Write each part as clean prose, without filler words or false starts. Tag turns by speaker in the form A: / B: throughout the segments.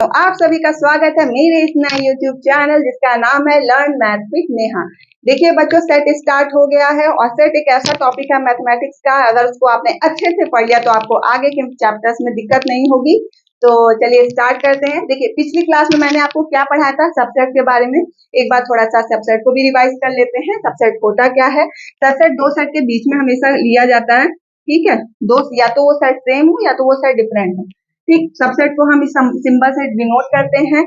A: तो आप सभी का स्वागत है मेरे इस नए यूट्यूब चैनल जिसका नाम है लर्न मैथ विद नेहा। देखिए बच्चों, सेट स्टार्ट हो गया है और सेट एक ऐसा टॉपिक है मैथमेटिक्स का, अगर उसको आपने अच्छे से पढ़ लिया तो आपको आगे के चैप्टर्स में दिक्कत नहीं होगी। तो चलिए स्टार्ट करते हैं। देखिए पिछली क्लास में मैंने आपको क्या पढ़ाया था सबसेट के बारे में। एक बार थोड़ा सा सबसेट को भी रिवाइज कर लेते हैं। सबसेट होता क्या है? सबसेट दो सेट के बीच में हमेशा लिया जाता है, ठीक है। दो, या तो वो सेट सेम हो या तो वो सेट डिफरेंट हो, ठीक। सबसेट को हम इस सिंबल से डिनोट करते हैं,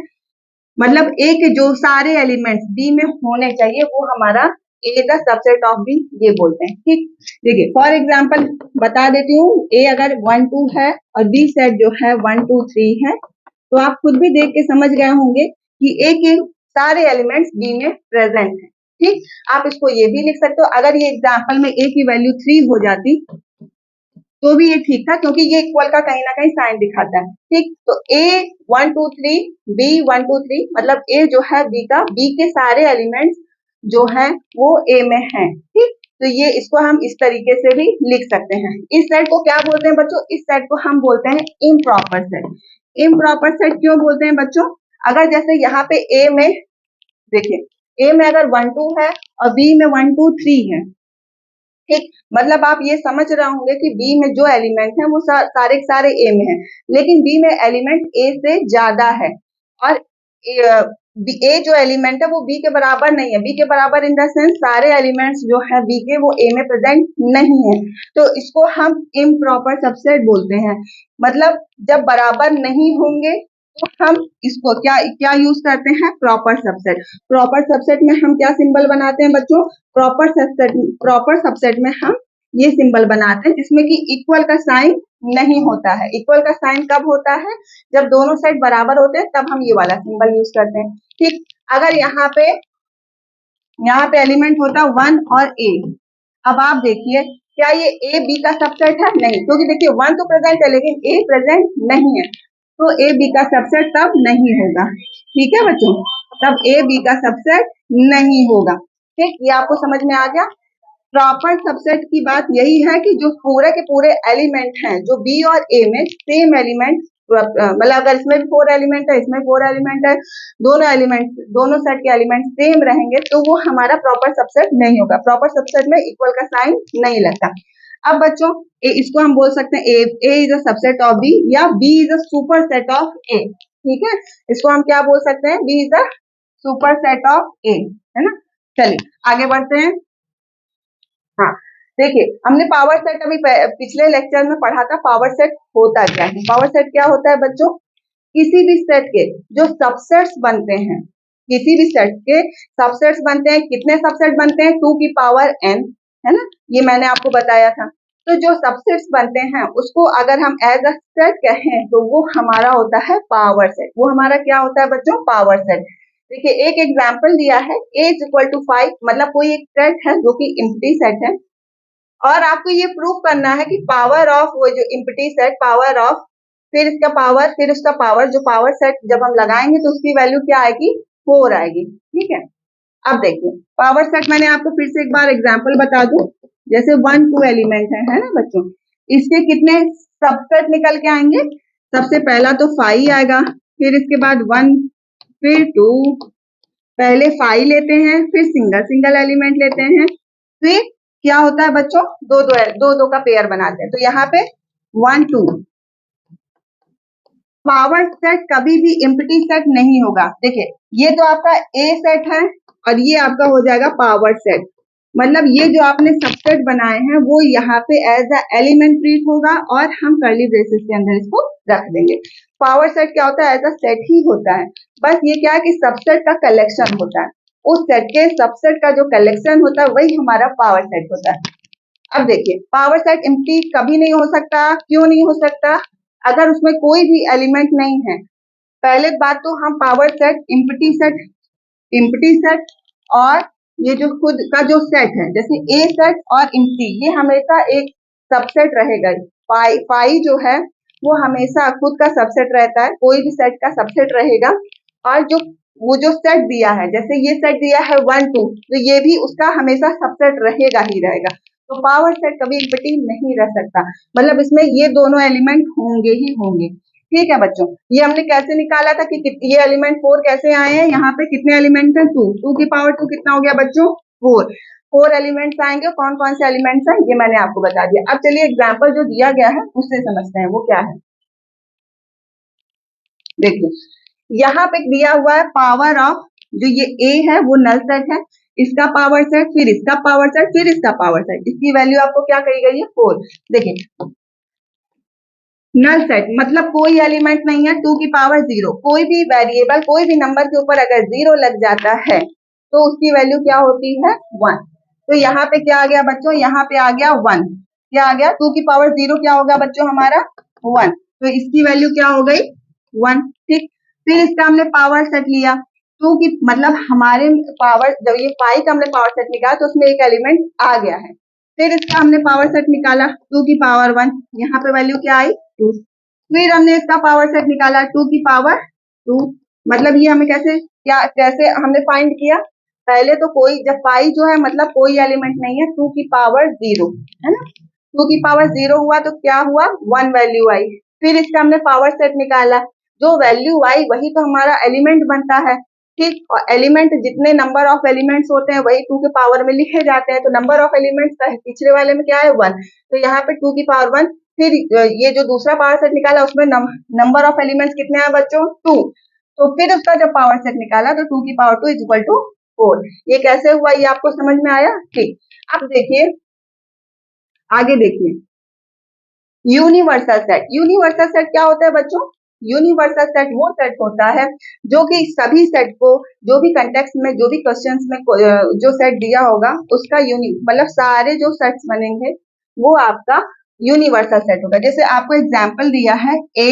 A: मतलब ए के जो सारे एलिमेंट्स बी में होने चाहिए वो हमारा ए द सबसेट ऑफ बी, ये बोलते हैं, ठीक। देखिए फॉर एग्जांपल बता देती हूँ, ए अगर 1 2 है और बी सेट जो है 1 2 3 है, तो आप खुद भी देख के समझ गए होंगे कि ए के सारे एलिमेंट्स बी में प्रेजेंट है, ठीक। आप इसको ये भी लिख सकते हो, अगर ये एग्जाम्पल में ए की वैल्यू 3 हो जाती तो भी ये ठीक था, क्योंकि ये इक्वल का कहीं ना कहीं साइन दिखाता है, ठीक। तो ए 1 2 3 बी 1 2 3, मतलब ए जो है बी का, बी के सारे एलिमेंट्स जो है वो ए में है, ठीक। तो ये इसको हम इस तरीके से भी लिख सकते हैं। इस सेट को क्या बोलते हैं बच्चों? इस सेट को हम बोलते हैं इम्प्रॉपर सेट। इम्प्रॉपर सेट क्यों बोलते हैं बच्चों? अगर जैसे यहाँ पे ए में देखिए, ए में अगर 1 2 है और बी में 1 2 3 है, ठीक। मतलब आप ये समझ रहे होंगे कि बी में जो एलिमेंट है वो सारे के सारे ए में है, लेकिन बी में एलिमेंट ए से ज्यादा है और ए जो एलिमेंट है वो बी के बराबर नहीं है। बी के बराबर इन द सेंस सारे एलिमेंट्स जो है बी के वो ए में प्रेजेंट नहीं है, तो इसको हम इम्प्रॉपर सबसेट बोलते हैं। मतलब जब बराबर नहीं होंगे तो हम इसको क्या क्या यूज करते हैं? Proper subset. प्रॉपर सबसेट में हम क्या सिंबल बनाते हैं बच्चों? प्रॉपर सबसेट में हम ये सिंबल बनाते हैं जिसमें कि इक्वल का साइन नहीं होता है। इक्वल का साइन कब होता है? जब दोनों साइड बराबर होते हैं तब हम ये वाला सिंबल यूज करते हैं, ठीक। अगर यहाँ पे एलिमेंट होता 1 और ए, अब आप देखिए क्या ये ए बी का सबसेट है? नहीं, क्योंकि देखिए 1 तो प्रेजेंट है लेकिन ए प्रेजेंट नहीं है, तो ए बी का सबसेट तब नहीं होगा, ठीक है बच्चों। तब ए बी का सबसेट नहीं होगा, ठीक। ये आपको समझ में आ गया। प्रॉपर सबसेट की बात यही है कि जो पूरे के पूरे एलिमेंट हैं जो बी और ए में सेम एलिमेंट, मतलब अगर इसमें भी 4 एलिमेंट है इसमें 4 एलिमेंट है, दोनों सेट के एलिमेंट सेम रहेंगे तो वो हमारा प्रॉपर सबसेट नहीं होगा। प्रॉपर सबसेट में इक्वल का साइन नहीं लगता। अब बच्चों इसको हम बोल सकते हैं A is a subset of B, या B is a superset of A, ठीक है। इसको हम क्या बोल सकते हैं? B is a superset of A, है ना। चलिए आगे बढ़ते हैं। हाँ देखिए, हमने पावर सेट अभी पिछले लेक्चर में पढ़ा था। पावर सेट होता क्या है? पावर सेट क्या होता है बच्चों? किसी भी सेट के जो सबसेट्स बनते हैं, किसी भी सेट के सबसेट्स बनते हैं। कितने सबसेट बनते हैं? 2 की पावर n, है ना, ये मैंने आपको बताया था। तो जो सबसेट्स बनते हैं उसको अगर हम एज अ सेट कहें तो वो हमारा होता है पावर सेट। वो हमारा क्या होता है बच्चों? Power set. देखिए एक एग्जाम्पल दिया है, a इज इक्वल टू 5, मतलब कोई एक सेट है जो कि एम्प्टी सेट है, और आपको ये प्रूव करना है कि पावर ऑफ वो जो एम्प्टी सेट, पावर ऑफ फिर इसका पावर फिर उसका पावर, जो पावर सेट जब हम लगाएंगे तो उसकी वैल्यू क्या आएगी? 4 आएगी, ठीक है। अब देखिए पावर सेट मैंने आपको फिर से एक बार एग्जांपल बता दूं। जैसे 1 2 एलिमेंट है ना बच्चों, इसके कितने सबसेट निकल के आएंगे? सबसे पहला तो 5 आएगा, फिर इसके बाद 1, फिर 2, पहले 5 लेते हैं, फिर सिंगल सिंगल एलिमेंट लेते हैं, फिर क्या होता है बच्चों? दो का पेयर बनाते हैं। तो यहाँ पे 1 2। पावर सेट कभी भी एम्प्टी सेट नहीं होगा। देखिए ये तो आपका ए सेट है और ये आपका हो जाएगा पावर सेट। मतलब ये जो आपने सबसेट बनाए हैं वो यहाँ पे एज अ एलिमेंट ट्रीट होगा और हम कर्ली ब्रेसेस के अंदर इसको रख देंगे। पावर सेट क्या होता है? एज अ सेट ही होता है, बस ये क्या है कि सबसेट का कलेक्शन होता है। उस सेट के सबसेट का जो कलेक्शन होता है वही हमारा पावर सेट होता है। अब देखिए पावर सेट एम्प्टी कभी नहीं हो सकता। क्यों नहीं हो सकता? अगर उसमें कोई भी एलिमेंट नहीं है। पहले बात तो हम पावर सेट, एम्प्टी सेट और ये जो खुद का जो सेट है जैसे ए सेट और एम्प्टी, ये हमेशा एक सबसेट रहेगा। पाई जो है वो हमेशा खुद का सबसेट रहता है, कोई भी सेट का सबसेट रहेगा। और जो वो जो सेट दिया है, जैसे ये सेट दिया है 1 2, तो ये भी उसका हमेशा सबसेट रहेगा ही रहेगा। तो पावर सेट कभी एम्प्टी नहीं रह सकता, मतलब इसमें ये दोनों एलिमेंट होंगे ही होंगे, ठीक है बच्चों, ये हमने कैसे निकाला था कि ये एलिमेंट 4 कैसे आए हैं, यहाँ पे कितने एलिमेंट हैं 2, 2 की पावर 2 कितना हो गया बच्चों 4, 4 एलिमेंट्स आएंगे। कौन कौन से एलिमेंट्स हैं ये मैंने आपको बता दिया। अब चलिए एग्जाम्पल जो दिया गया है उससे समझते हैं वो क्या है। देखिए यहाँ पे दिया हुआ है पावर ऑफ, जो ये ए है वो नल सेट है, इसका पावर सेट, फिर इसका पावर सेट, फिर इसका पावर सेट, इसकी वैल्यू आपको क्या कही गई है 4। देखिए नल सेट मतलब कोई एलिमेंट नहीं है, 2 की पावर 0, कोई भी वेरिएबल कोई भी नंबर के ऊपर अगर 0 लग जाता है तो उसकी वैल्यू क्या होती है 1। तो यहाँ पे क्या आ गया बच्चों, यहाँ पे आ गया 1, क्या आ गया 2 की पावर 0 क्या होगा बच्चों हमारा 1, तो इसकी वैल्यू क्या हो गई 1। ठीक, फिर इसका हमने पावर सेट लिया, 2 की मतलब हमारे पावर, जब ये 5 का हमने पावर सेट निकाला तो उसमें एक एलिमेंट आ गया है, फिर इसका हमने पावर सेट निकाला 2 की पावर 1, यहाँ पे वैल्यू क्या आई 2, फिर हमने इसका पावर सेट निकाला 2 की पावर 2, मतलब ये हमें कैसे हमने फाइंड किया, पहले तो कोई जब पाई जो है मतलब कोई एलिमेंट नहीं है, 2 की पावर 0 है ना, 2 की पावर 0 हुआ तो क्या हुआ 1 वैल्यू आई, फिर इसका हमने पावर सेट निकाला, जो वैल्यू आई वही तो हमारा एलिमेंट बनता है। ठीक, और एलिमेंट जितने नंबर ऑफ एलिमेंट्स होते हैं वही 2 के पावर में लिखे जाते हैं, तो नंबर ऑफ एलिमेंट्स का पिछले वाले में क्या है 1, तो यहाँ पे 2 की पावर 1, फिर ये जो दूसरा पावर सेट निकाला उसमें नंबर ऑफ एलिमेंट्स कितने हैं बच्चों 2, तो फिर उसका जब पावर सेट निकाला तो 2 की पावर 2 इज इक्वल टू 4। ये कैसे हुआ ये आपको समझ में आया। ठीक, अब देखिए आगे देखिए यूनिवर्सल सेट। यूनिवर्सल सेट क्या होता है बच्चों, यूनिवर्सल सेट वो सेट होता है जो कि सभी सेट को, जो भी कंटेक्स्ट में, जो भी क्वेश्चंस में जो सेट दिया होगा उसका मतलब सारे जो सेट्स बनेंगे वो आपका यूनिवर्सल सेट होगा। जैसे आपको एग्जाम्पल दिया है ए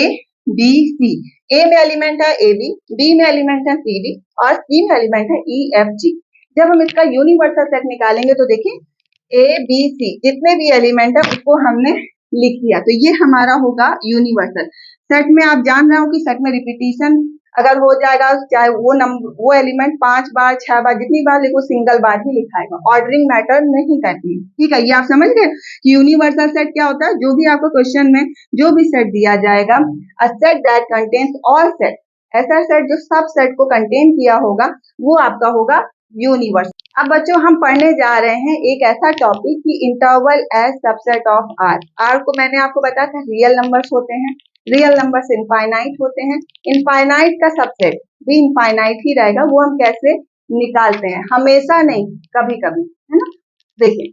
A: बी सी, ए में एलिमेंट है ए बी में एलिमेंट है सी डी और सी में एलिमेंट है ई एफ जी। जब हम इसका यूनिवर्सल सेट निकालेंगे तो देखिए ए बी सी जितने भी एलिमेंट है उसको हमने लिख दिया, तो ये हमारा होगा यूनिवर्सल सेट। में आप जान रहे हो कि सेट में रिपीटिशन अगर हो जाएगा, चाहे वो एलिमेंट 5 बार 6 बार जितनी बार लिखो सिंगल बार ही लिखाएगा, ऑर्डरिंग मैटर नहीं करती। ठीक है, ये आप समझ गए कि यूनिवर्सल सेट क्या होता है। जो भी आपको क्वेश्चन में जो भी सेट दिया जाएगा, a set that contains all set, ऐसा सेट जो सब सेट को कंटेन किया होगा वो आपका होगा यूनिवर्सल। अब बच्चों हम पढ़ने जा रहे हैं एक ऐसा टॉपिक कि interval as subset of R. R को मैंने आपको बताया था रियल नंबर्स होते हैं, रियल नंबर्स इनफाइनाइट होते हैं, इनफाइनाइट का सबसेट भी इनफाइनाइट ही रहेगा, वो हम कैसे निकालते हैं, हमेशा नहीं कभी कभी, है ना। देखिए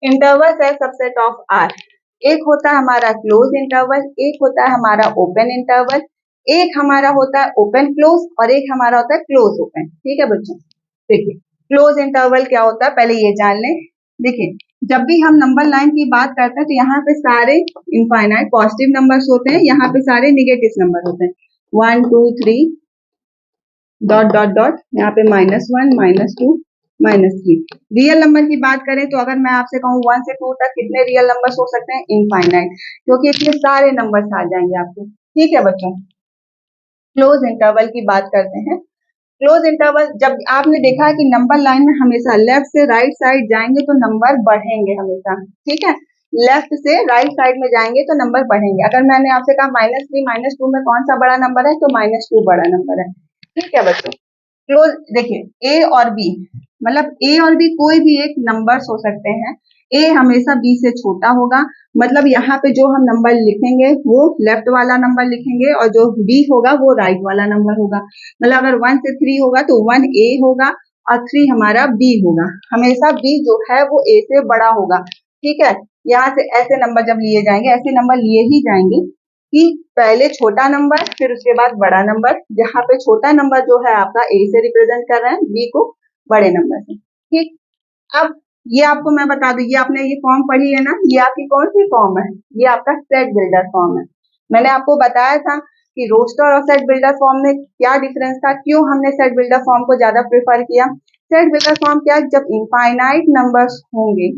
A: interval as subset of R, एक होता है हमारा क्लोज इंटरवल, एक होता है हमारा ओपन इंटरवल, एक हमारा होता है ओपन क्लोज और एक हमारा होता है क्लोज ओपन। ठीक है बच्चों, देखिए क्लोज इंटरवल क्या होता है पहले ये जान लें। देखिए जब भी हम नंबर लाइन की बात करते हैं तो यहाँ पे सारे इनफाइनाइट पॉजिटिव नंबर्स होते हैं, यहाँ पे सारे निगेटिव नंबर होते हैं, 1 2 3 डॉट डॉट डॉट, यहाँ पे -1 -2 -3। रियल नंबर की बात करें तो अगर मैं आपसे कहूँ 1 से 2 तक कितने रियल नंबर्स हो सकते हैं, इनफाइनाइट, क्योंकि इसमें सारे नंबर्स आ जाएंगे आपको। ठीक है बच्चों, क्लोज इंटरवल की बात करते हैं। क्लोज इंटरवल जब आपने देखा है कि नंबर लाइन में हमेशा लेफ्ट से राइट साइड जाएंगे तो नंबर बढ़ेंगे हमेशा। ठीक है, लेफ्ट से राइट साइड में जाएंगे तो नंबर बढ़ेंगे। अगर मैंने आपसे कहा -3 -2 में कौन सा बड़ा नंबर है, तो -2 बड़ा नंबर है। ठीक है बच्चों, क्लोज देखिए ए और बी, मतलब ए और बी कोई भी एक नंबर्स हो सकते हैं, ए हमेशा बी से छोटा होगा, मतलब यहाँ पे जो हम नंबर लिखेंगे वो लेफ्ट वाला नंबर लिखेंगे और जो बी होगा वो राइट वाला नंबर होगा। मतलब अगर 1 से 3 होगा तो 1 ए होगा और 3 हमारा बी होगा, हमेशा बी जो है वो ए से बड़ा होगा। ठीक है, यहाँ से ऐसे नंबर जब लिए जाएंगे, ऐसे नंबर लिए ही जाएंगे कि पहले छोटा नंबर फिर उसके बाद बड़ा नंबर, जहाँ पे छोटा नंबर जो है आपका ए से रिप्रेजेंट कर रहे हैं, बी को बड़े नंबर से। ठीक, अब ये आपको मैं बता दूं, ये आपने ये फॉर्म पढ़ी है ना, ये आपकी कौन सी फॉर्म है, ये आपका सेट बिल्डर फॉर्म है। मैंने आपको बताया था कि रोस्टर और सेट बिल्डर फॉर्म में क्या डिफरेंस था, क्यों हमने सेट बिल्डर फॉर्म को ज्यादा प्रेफर किया। सेट बिल्डर फॉर्म क्या, जब इनफाइनाइट नंबर्स होंगे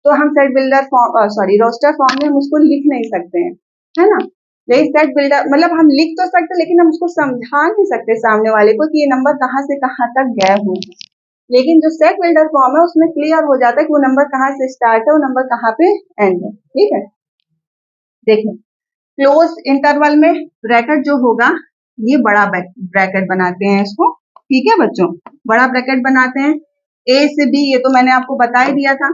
A: तो हम set builder form roster form में हम उसको लिख नहीं सकते हैं, है ना। यही सेट बिल्डर मतलब हम लिख तो सकते लेकिन हम उसको समझा नहीं सकते सामने वाले को कि ये नंबर कहाँ से कहाँ तक गए हुए हैं। लेकिन जो सेट बिल्डर फॉर्म है उसमें क्लियर हो जाता है कि वो नंबर कहाँ से स्टार्ट है, वो नंबर कहाँ पे एंड है। ठीक है, देखिए क्लोज इंटरवल में ब्रैकेट जो होगा ये बड़ा ब्रैकेट बनाते हैं इसको, ठीक है बच्चों, बड़ा ब्रैकेट बनाते हैं। ए से बी ये तो मैंने आपको बता ही दिया था।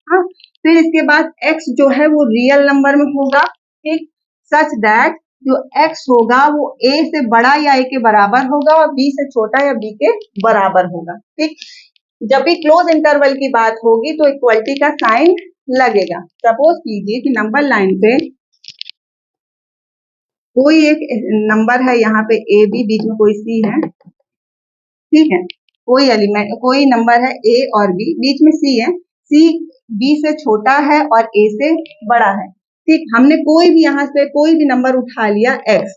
A: हाँ, फिर इसके बाद x जो है वो रियल नंबर में होगा, ठीक, सच दैट जो x होगा वो a से बड़ा या a के बराबर होगा और b से छोटा या b के बराबर होगा, ठीक। जब भी क्लोज इंटरवल की बात होगी तो इक्वलिटी का साइन लगेगा। सपोज कीजिए कि नंबर लाइन पे कोई एक नंबर है, यहाँ पे ए बी, बीच में कोई सी है, ठीक है, कोई एलिमेंट, कोई नंबर है ए और बी, बीच में सी है, सी बी से छोटा है और ए से बड़ा है, ठीक। हमने कोई भी यहाँ से कोई भी नंबर उठा लिया एक्स,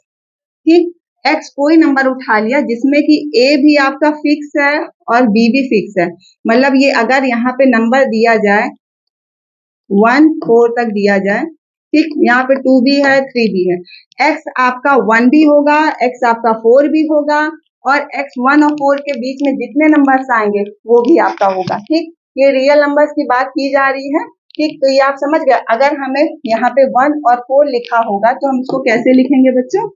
A: ठीक, एक्स कोई नंबर उठा लिया जिसमें कि ए भी आपका फिक्स है और बी भी फिक्स है। मतलब ये अगर यहाँ पे नंबर दिया जाए 1 4 तक दिया जाए, ठीक, यहाँ पे 2 भी है 3 भी है, एक्स आपका 1 भी होगा, एक्स आपका 4 भी होगा और एक्स 1 और 4 के बीच में जितने नंबर्स आएंगे वो भी आपका होगा, ठीक। ये रियल नंबर्स की बात की जा रही है, ठीक। तो ये आप समझ गए। अगर हमें यहाँ पे 1 और 4 लिखा होगा तो हम इसको कैसे लिखेंगे बच्चों,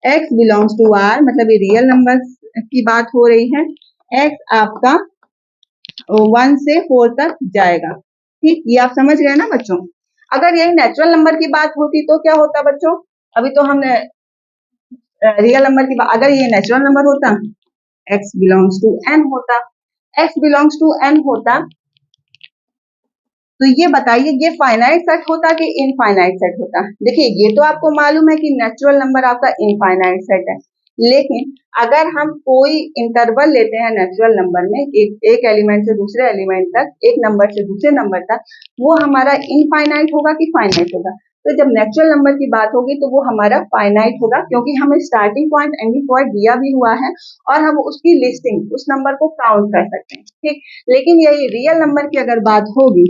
A: x बिलोंग्स टू r, मतलब ये रियल नंबर की बात हो रही है, x आपका 1 से 4 तक जाएगा, ठीक। ये आप समझ गए ना बच्चों। अगर यही नेचुरल नंबर की बात होती तो क्या होता बच्चों, अभी तो हमने रियल नंबर की बात, अगर ये नेचुरल नंबर होता x बिलोंग्स टू n होता, x बिलोंग्स टू n होता तो ये बताइए ये फाइनाइट सेट होता कि इनफाइनाइट सेट होता। देखिए ये तो आपको मालूम है कि नेचुरल नंबर आपका इनफाइनाइट सेट है, लेकिन अगर हम कोई इंटरवल लेते हैं नेचुरल नंबर में, एक एलिमेंट से दूसरे एलिमेंट तक, एक नंबर से दूसरे नंबर तक, वो हमारा इनफाइनाइट होगा कि फाइनाइट होगा। तो जब नेचुरल नंबर की बात होगी तो वो हमारा फाइनाइट होगा, क्योंकि हमें स्टार्टिंग पॉइंट एंडिंग पॉइंट दिया भी हुआ है और हम उसकी लिस्टिंग, उस नंबर को काउंट कर सकते हैं, ठीक। लेकिन यही रियल नंबर की अगर बात होगी,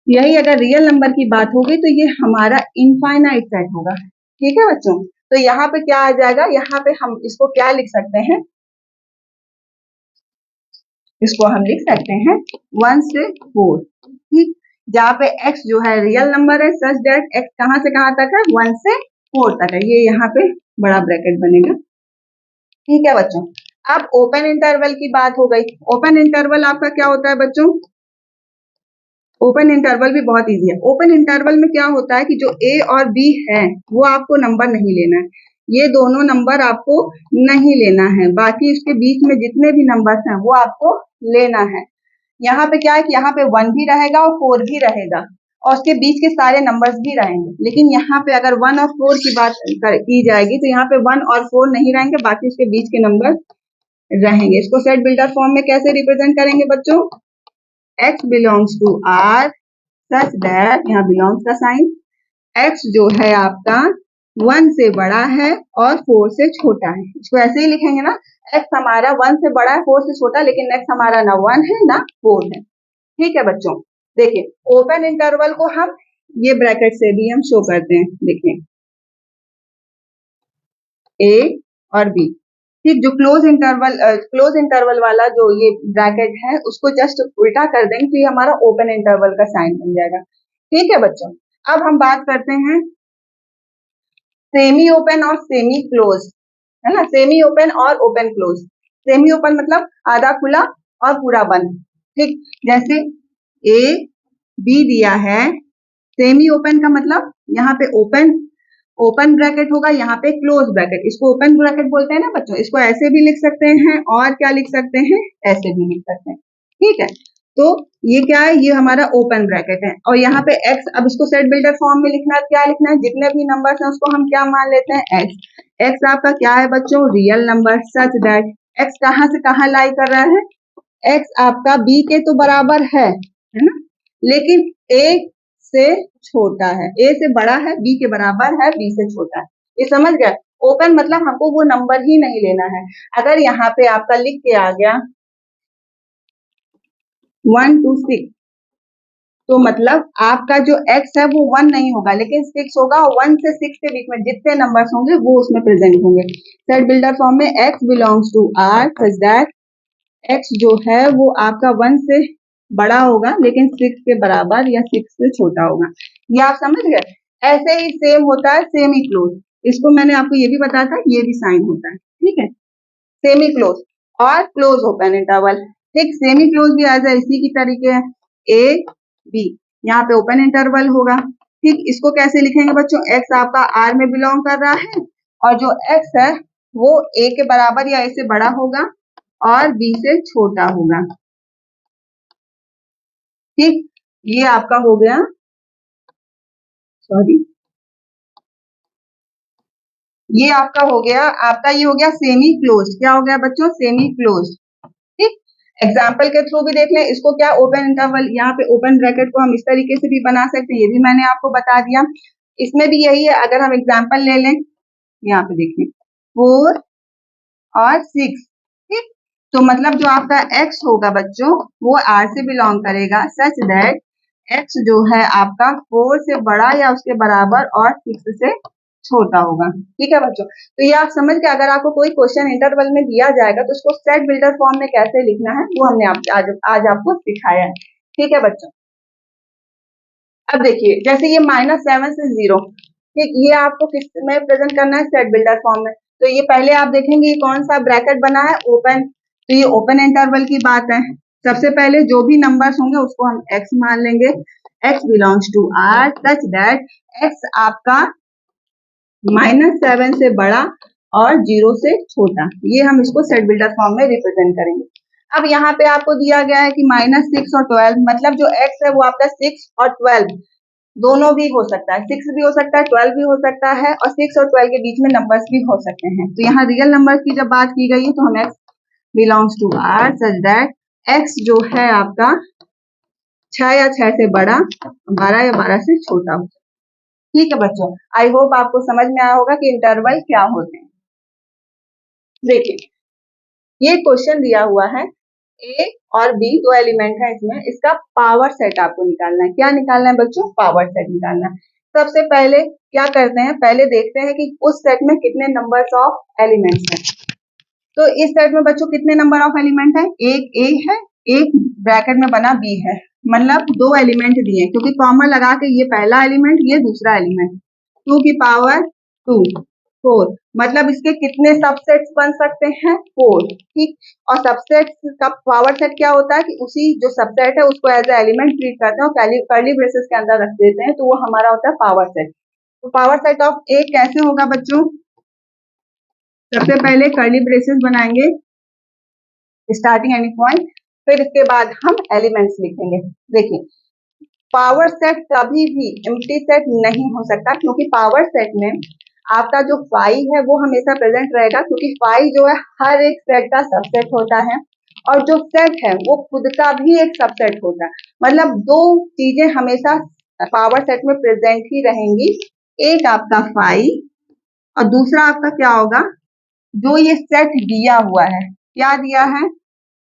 A: यही अगर रियल नंबर की बात होगी तो ये हमारा इनफाइनाइट सेट होगा, ठीक है बच्चों। तो यहाँ पे क्या आ जाएगा, यहाँ पे हम इसको क्या लिख सकते हैं, इसको हम लिख सकते हैं 1 से 4, ठीक। जहाँ पे x जो है रियल नंबर है, सच दैट x कहाँ से कहाँ तक है, 1 से 4 तक है, ये यहाँ पे बड़ा ब्रैकेट बनेगा, ठीक है बच्चों। अब ओपन इंटरवल की बात हो गई। ओपन इंटरवल आपका क्या होता है बच्चों, ओपन इंटरवल भी बहुत इजी है। ओपन इंटरवल में क्या होता है कि जो ए और बी है वो आपको नंबर नहीं लेना है, ये दोनों नंबर आपको नहीं लेना है, बाकी इसके बीच में जितने भी नंबर्स हैं वो आपको लेना है। यहाँ पे क्या है कि यहाँ पे 1 भी रहेगा और 4 भी रहेगा और उसके बीच के सारे नंबर्स भी रहेंगे, लेकिन यहाँ पे अगर 1 और 4 की बात की जाएगी तो यहाँ पे 1 और 4 नहीं रहेंगे, बाकी उसके बीच के नंबर रहेंगे। इसको सेट बिल्डर फॉर्म में कैसे रिप्रेजेंट करेंगे बच्चों, x belongs to r such that, यहाँ बिलोंग्स का साइन, x जो है आपका 1 से बड़ा है और 4 से छोटा है, इसको ऐसे ही लिखेंगे ना, x हमारा 1 से बड़ा है 4 से छोटा, लेकिन x हमारा ना 1 है ना 4 है, ठीक है बच्चों। देखिए ओपन इंटरवल को हम ये ब्रैकेट से भी हम शो करते हैं, देखिए a और b, ठीक। जो क्लोज इंटरवल वाला जो ये ब्रैकेट है उसको जस्ट उल्टा कर देंगे तो ये हमारा ओपन इंटरवल का साइन बन जाएगा, ठीक है बच्चों। अब हम बात करते हैं सेमी ओपन और सेमी क्लोज, है ना, सेमी ओपन और ओपन क्लोज। सेमी ओपन मतलब आधा खुला और पूरा बंद, ठीक। जैसे ए बी दिया है, सेमी ओपन का मतलब यहाँ पे ओपन ब्रैकेट होगा, यहाँ पे क्लोज ब्रैकेट, इसको ओपन ब्रैकेट बोलते हैं ना बच्चों। इसको ऐसे भी लिख सकते हैं और क्या लिख सकते हैं, ऐसे भी लिख सकते हैं, ठीक है। तो ये क्या है, ये हमारा ओपन ब्रैकेट है और यहाँ पे x, अब इसको सेट बिल्डर फॉर्म में लिखना है, क्या लिखना है, जितने भी नंबर्स हैं उसको हम क्या मान लेते हैं, x आपका क्या है बच्चों, real number, such that x कहाँ से कहाँ लाई कर रहा है, x आपका b के तो बराबर है ना, लेकिन a से छोटा है, a से बड़ा है, b के बराबर है, b से छोटा है, ये समझ गए। ओपन मतलब हमको वो नंबर ही नहीं लेना है। अगर यहाँ पे आपका लिख के आ गया 1 to 6 तो मतलब आपका जो x है वो 1 नहीं होगा लेकिन 6 होगा और 1 से 6 के बीच में जितने नंबर्स होंगे वो उसमें प्रेजेंट होंगे। सेट बिल्डर फॉर्म में x belongs to r such that x जो है वो आपका 1 से बड़ा होगा लेकिन 6 के बराबर या 6 से छोटा होगा। ये आप समझ गए। ऐसे ही सेम होता है सेमी क्लोज, इसको मैंने आपको ये भी बताया था, ये भी साइन होता है, ठीक है। सेमी क्लोज और क्लोज ओपन इंटरवल, ठीक। सेमी क्लोज भी एज इसी की तरीके है, ए बी, यहाँ पे ओपन इंटरवल होगा, ठीक। इसको कैसे लिखेंगे बच्चों, एक्स आपका आर में बिलोंग कर रहा है और जो एक्स है वो ए के बराबर या ए से बड़ा होगा और बी से छोटा होगा, ठीक। ये आपका हो गया, सॉरी, ये आपका हो गया, आपका ये हो गया सेमी क्लोज। क्या हो गया बच्चों, सेमी क्लोज, ठीक। एग्जाम्पल के थ्रू भी देख लें इसको, क्या ओपन इंटरवल, यहाँ पे ओपन ब्रैकेट को हम इस तरीके से भी बना सकते हैं, ये भी मैंने आपको बता दिया। इसमें भी यही है, अगर हम एग्जाम्पल ले लें, यहाँ पे देखिए 4 और 6, ठीक। तो मतलब जो आपका x होगा बच्चों वो r से बिलोंग करेगा, सच दैट x जो है आपका 4 से बड़ा या उसके बराबर और 6 से छोटा होगा, ठीक है बच्चों। तो ये आप समझ के, अगर आपको कोई क्वेश्चन इंटरवल में दिया जाएगा तो उसको सेट बिल्डर फॉर्म में कैसे लिखना है वो हमने आज आपको सिखाया है, ठीक है बच्चों। अब देखिए जैसे ये -7 से 0, ठीक, ये आपको किस में प्रेजेंट करना है, सेट बिल्डर फॉर्म में। तो ये पहले आप देखेंगे ये कौन सा ब्रैकेट बना है, ओपन, तो ये ओपन इंटरवल की बात है। सबसे पहले जो भी नंबर्स होंगे उसको हम x मान लेंगे, x belongs to r such that x आपका -7 से बड़ा और 0 से छोटा, ये हम इसको सेट बिल्डर फॉर्म में रिप्रेजेंट करेंगे। अब यहाँ पे आपको दिया गया है कि -6 और 12, मतलब जो x है वो आपका 6 और 12 दोनों भी हो सकता है, 6 भी हो सकता है, 12 भी हो सकता है और 6 और 12 के बीच में नंबर्स भी हो सकते हैं। तो यहाँ रियल नंबर्स की जब बात की गई है तो हम x belongs to r such that x जो है आपका 6 या 6 से बड़ा, 12 या 12 से छोटा हो, ठीक है बच्चों। आई होप आपको समझ में आया होगा कि इंटरवल क्या होते हैं। देखिए ये क्वेश्चन दिया हुआ है, ए और बी दो एलिमेंट है इसमें, इसका पावर सेट आपको निकालना है। क्या निकालना है बच्चों, पावर सेट निकालना है। सबसे पहले क्या करते हैं, पहले देखते हैं कि उस सेट में कितने नंबर्स ऑफ एलिमेंट्स हैं। तो इस सेट में बच्चों कितने नंबर ऑफ एलिमेंट है, एक ए है, एक ब्रैकेट में बना बी है, मतलब दो एलिमेंट दिए, क्योंकि कॉमन लगा के ये पहला एलिमेंट ये दूसरा एलिमेंट, 2 की पावर 2 4, मतलब इसके कितने सबसेट्स बन सकते हैं, 4, ठीक। और सबसेट का पावर सेट क्या होता है कि उसी जो सबसेट है उसको एज ए एलिमेंट ट्रीट करते हैं और कर्ली ब्रेसेस के अंदर रख देते हैं, तो वो हमारा होता है पावर सेट। तो पावर सेट ऑफ ए कैसे होगा बच्चों, सबसे पहले कर्ली ब्रेसेस बनाएंगे, स्टार्टिंग एंडिंग पॉइंट, फिर इसके बाद हम एलिमेंट्स लिखेंगे। देखिए पावर सेट कभी भी एम्प्टी सेट नहीं हो सकता, क्योंकि पावर सेट में आपका जो फाई है वो हमेशा प्रेजेंट रहेगा, क्योंकि फाई जो है हर एक सेट का सबसेट होता है और जो सेट है वो खुद का भी एक सबसेट होता है, मतलब दो चीजें हमेशा पावर सेट में प्रेजेंट ही रहेंगी, एक आपका फाई और दूसरा आपका क्या होगा, जो ये सेट दिया हुआ है, क्या दिया है,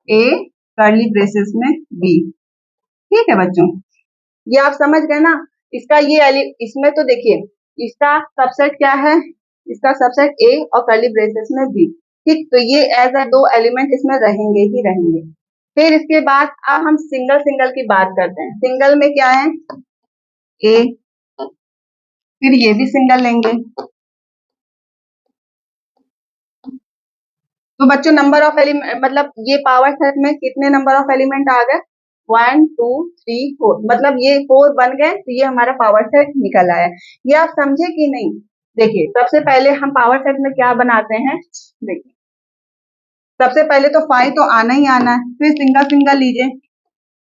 A: ए कर्ली ब्रेसेस में बी, ठीक है बच्चों। ये आप समझ गए ना, इसका ये इसमें तो देखिए इसका सबसेट क्या है, इसका सबसेट ए और कर्ली ब्रेसेस में बी, ठीक। तो ये एज अ दो एलिमेंट इसमें रहेंगे ही रहेंगे। फिर इसके बाद अब हम सिंगल सिंगल की बात करते हैं। सिंगल में क्या है, ए, फिर ये भी सिंगल लेंगे। तो बच्चों नंबर ऑफ एलिमेंट, मतलब ये पावर सेट में कितने नंबर ऑफ एलिमेंट आ गए, 1 2 3 4, मतलब ये 4 बन गए, तो ये हमारा पावर सेट निकल आया। ये आप समझे कि नहीं, देखिए सबसे पहले हम पावर सेट में क्या बनाते हैं, देखिए सबसे पहले तो फाइव तो आना ही आना है, फिर सिंगल सिंगल लीजिए,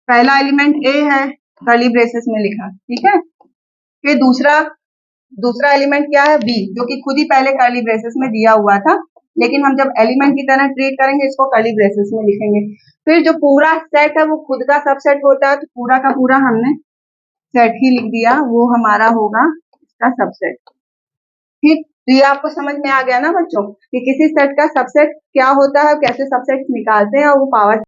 A: पहला एलिमेंट ए है कर्ली ब्रेसेस में लिखा, ठीक है। फिर दूसरा एलिमेंट क्या है, बी, जो कि खुद ही पहले कर्ली ब्रेसेस में दिया हुआ था, लेकिन हम जब एलिमेंट की तरह ट्रीट करेंगे इसको कर्ली ब्रेसेस में लिखेंगे। फिर जो पूरा सेट है वो खुद का सबसेट होता है, तो पूरा का पूरा हमने सेट ही लिख दिया, वो हमारा होगा इसका सबसेट, ठीक। तो ये आपको समझ में आ गया ना बच्चों कि किसी सेट का सबसेट क्या होता है, कैसे सबसेट निकालते हैं और वो पावर